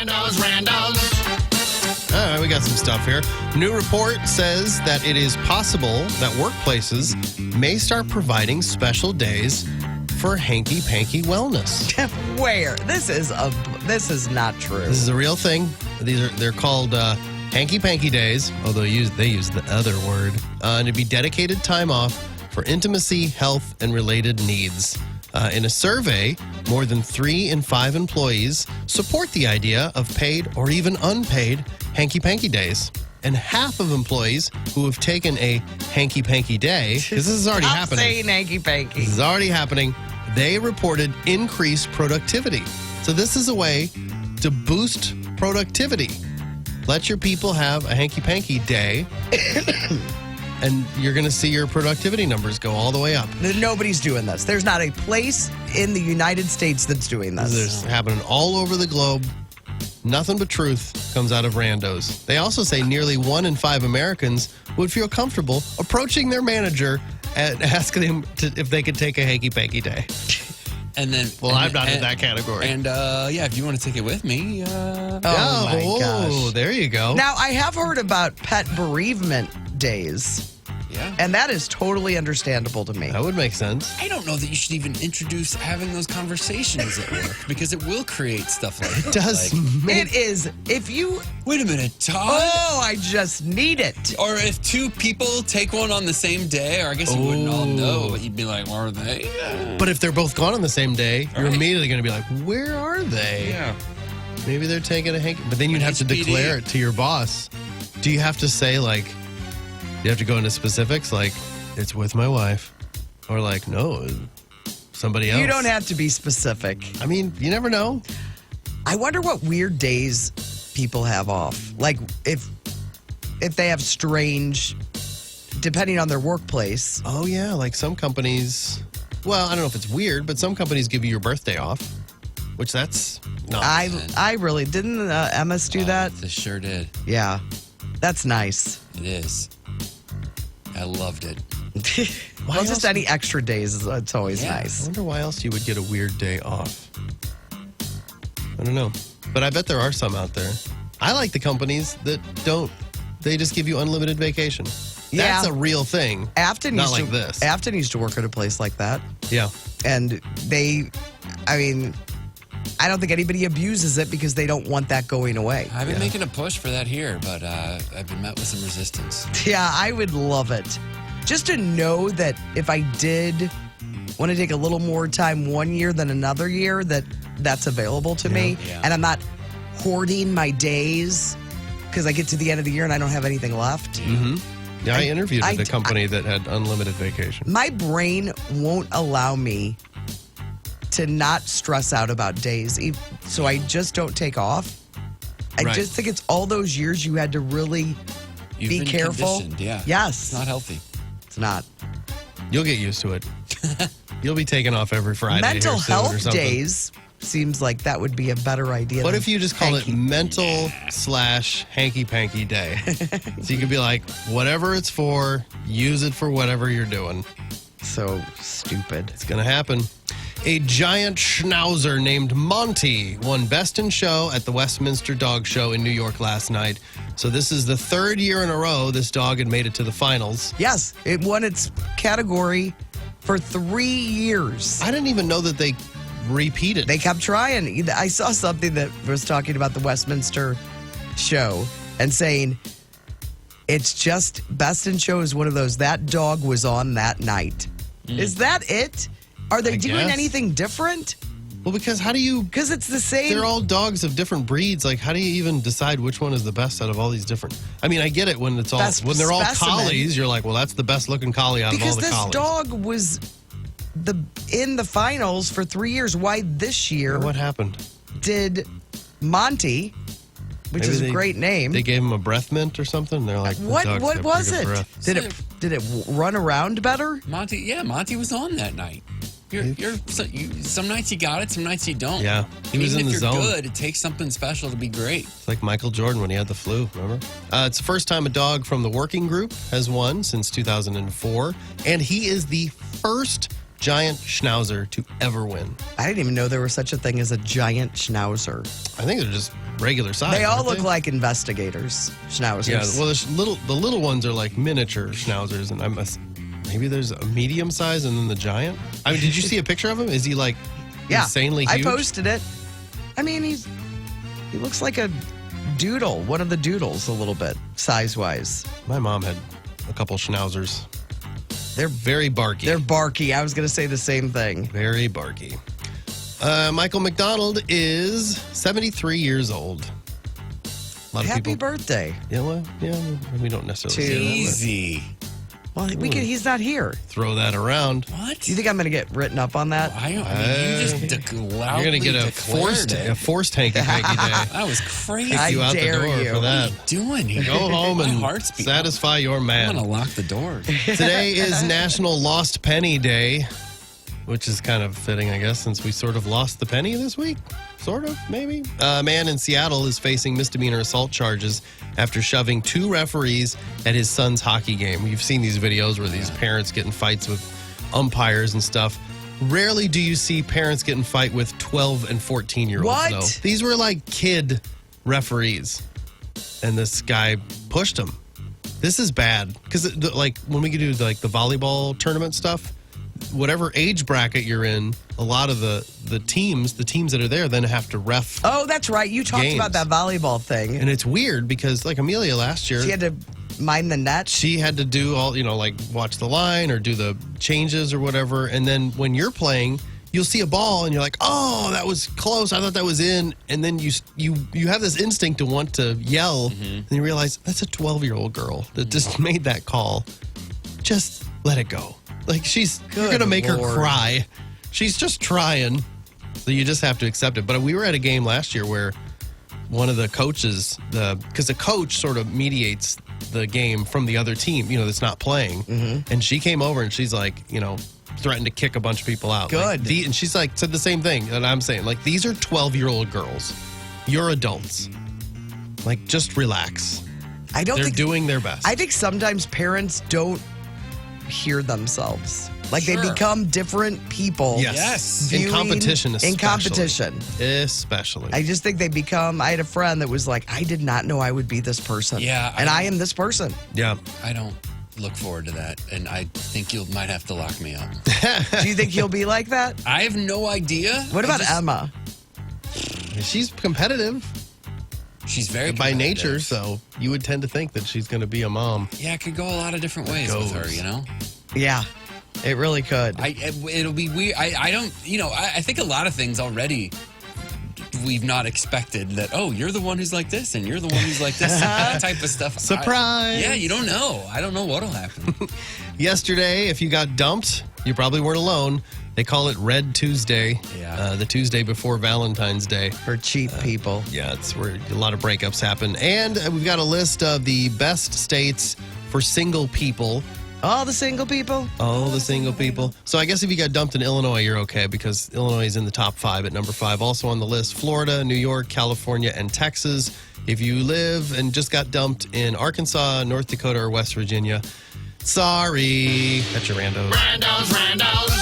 All right, we got some stuff here. New report says that it is possible that workplaces may start providing special days for Hanky Panky wellness. Where? This is not true. This is a real thing. They're called Hanky Panky days, although they use the other word. And it'd be dedicated time off for intimacy, health, and related needs. In a survey, more than 3 in 5 employees support the idea of paid or even unpaid Hanky Panky days. And half of employees who have taken a Hanky Panky day, because this is already Stop happening. saying Hanky Panky. This is already happening. They reported increased productivity. So this is a way to boost productivity. Let your people have a Hanky Panky day, and you're going to see your productivity numbers go all the way up. Nobody's doing this. There's not a place in the United States that's doing this. This is happening all over the globe. Nothing but truth comes out of randos. They also say nearly 1 in 5 Americans would feel comfortable approaching their manager and asking them if they could take a Hanky Panky day. And then, I'm not in that category. And if you want to take it with me, Oh, my gosh. There you go. Now, I have heard about pet bereavement days, yeah. and that is totally understandable to me. That would make sense. I don't know that you should even introduce having those conversations at work because it will create stuff like It does. It is, if you, wait a minute, Todd? oh, I just need it. Or if 2 people take one on the same day, or I guess you wouldn't all know, but you'd be like, where are they? But if they're both gone on the same day, you're Right. immediately going to be like, where are they? Yeah. Maybe they're taking a Hanky. But then you'd An have to HPD. declare it to your boss. Do you have to say, like, you have to go into specifics, like, it's with my wife? Or like, no, somebody else? You don't have to be specific. I mean, you never know. I wonder what weird days people have off. Like, if they have strange, depending on their workplace. Oh, yeah, like some companies, well, I don't know if it's weird, but some companies give you your birthday off, which that's not. I really, didn't Emma's do that? They sure did. Yeah. That's nice. It is. I loved it. Well, just any extra days, it's always Yeah. I nice. wonder why else you would get a weird day off. I don't know. But I bet there are some out there. I like the companies that don't. They just give you unlimited vacation. Yeah. That's a real thing. Afton Not used like to, this. Afton used to work at a place like that. Yeah. And I don't think anybody abuses it because they don't want that going away. I've been making a push for that here, but I've been met with some resistance. Yeah, I would love it. Just to know that if I did want to take a little more time one year than another year, that's available to me. Yeah. And I'm not hoarding my days because I get to the end of the year and I don't have anything left. Mm-hmm. Yeah, I interviewed I- with a company that had unlimited vacation. My brain won't allow me to not stress out about days, so I just don't take off. I Right. just think it's all those years you had to really You've be been careful. conditioned, yeah. Yes. It's not healthy. It's not. You'll get used to it. You'll be taking off every Friday. Mental here soon or health something. days seems like that would be a better idea. What than if you just call it hanky- mental / Hanky Panky day? So you could be like, whatever it's for, use it for whatever you're doing. So stupid. It's going to happen. A giant schnauzer named Monty won Best in Show at the Westminster Dog Show in New York last night. So this is the 3rd year in a row this dog had made it to the finals. Yes, it won its category for 3 years. I didn't even know that they repeated. They kept trying. I saw something that was talking about the Westminster show and saying it's just Best in Show is one of those. That dog was on that night. Is that it? Are they I doing guess. anything different? Well, because how do you... Because it's the same. They're all dogs of different breeds. Like, how do you even decide which one is the best out of all these different... I mean, I get it when it's all... Best when they're all specimen. collies, you're like, well, that's the best looking collie out because of all the this collies. dog was in the finals for 3 years. Why this year What happened? did Monty, which Maybe is a great name. They gave him a breath mint or something? They're like, What "The dogs have was pretty it? good breath." Did it run around better? Monty was on that night. Some nights you got it, some nights you don't. Yeah, he was Even in the if you're zone. good, it takes something special to be great. It's like Michael Jordan when he had the flu, remember? It's the first time a dog from the working group has won since 2004, and he is the first giant schnauzer to ever win. I didn't even know there was such a thing as a giant schnauzer. I think they're just regular size. They all aren't look like investigators, schnauzers. Yeah, well, the little ones are like miniature schnauzers, and maybe there's a medium size and then the giant. I mean, did you see a picture of him? Is he like insanely huge? I posted it. I mean, he looks like a doodle, one of the doodles a little bit, size-wise. My mom had a couple schnauzers. They're very barky. They're barky. I was going to say the same thing. Very barky. Michael McDonald is 73 years old. A lot of Happy people. birthday. Yeah, well, we don't necessarily say that, Easy. Well, he's not here. but throw that around. What? Do you think I'm going to get written up on that? I mean, you just loudly You're going to get a declared forced it. Hanky Panky Day. That was crazy. I Kick you out the dare door you. for What are that. you doing here? Go home My and heart's beating. satisfy your I'm man. going to lock the door. Today is National Lost Penny Day, which is kind of fitting, I guess, since we sort of lost the penny this week. Sort of, maybe. A man in Seattle is facing misdemeanor assault charges after shoving 2 referees at his son's hockey game. You've seen these videos where these parents get in fights with umpires and stuff. Rarely do you see parents get in fight with 12 and 14-year-olds, What? though. These were like kid referees, and this guy pushed him. This is bad because, like, when we do like the volleyball tournament stuff, whatever age bracket you're in, a lot of the teams that are there then have to ref. Oh, that's right. You talked Games. about that volleyball thing. And it's weird because, like, Amelia last year, She had to mind the net. she had to do all, like watch the line or do the changes or whatever. And then when you're playing, you'll see a ball and you're like, oh, that was close. I thought that was in. And then you have this instinct to want to yell. And you realize that's a 12-year-old girl that just made that call. Just let it go. Like, you're going to make her Lord. cry. She's just trying. So you just have to accept it. But we were at a game last year where one of the coaches, because the coach sort of mediates the game from the other team, that's not playing. And she came over and she's like, threatened to kick a bunch of people out. Good. And she's like, said the same thing that I'm saying. Like, these are 12-year-old girls. You're adults. Like, just relax. I don't They're think doing their best. I think sometimes parents don't hear themselves. Like Sure. they become different people. Yes. In viewing- competition, especially. In competition. Especially. I just think they become. I had a friend that was like, I did not know I would be this person. Yeah, And I am this person. Yeah. I don't look forward to that, and I think you might have to lock me up. Do you think he'll be like that? I have no idea. What about I just- Emma? She's competitive She's very by competitive. nature, so you would tend to think that she's going to be a mom. Yeah, it could go a lot of different ways with her, goes. Yeah, it really could. It'll be weird. I don't, I think a lot of things already we've not expected that, oh, you're the one who's like this and you're the one who's like this. That type of stuff. Surprise! Yeah, you don't know. I don't know what'll happen. Yesterday, if you got dumped, you probably weren't alone. They call it Red Tuesday. Yeah. The Tuesday before Valentine's Day. For cheap people. Yeah, it's where a lot of breakups happen. And we've got a list of the best states for single people. All the single people. Oh, the single people. So I guess if you got dumped in Illinois, you're okay because Illinois is in the top 5 at number 5. Also on the list, Florida, New York, California, and Texas. If you live and just got dumped in Arkansas, North Dakota, or West Virginia, sorry. That's your randos. Randos, randos.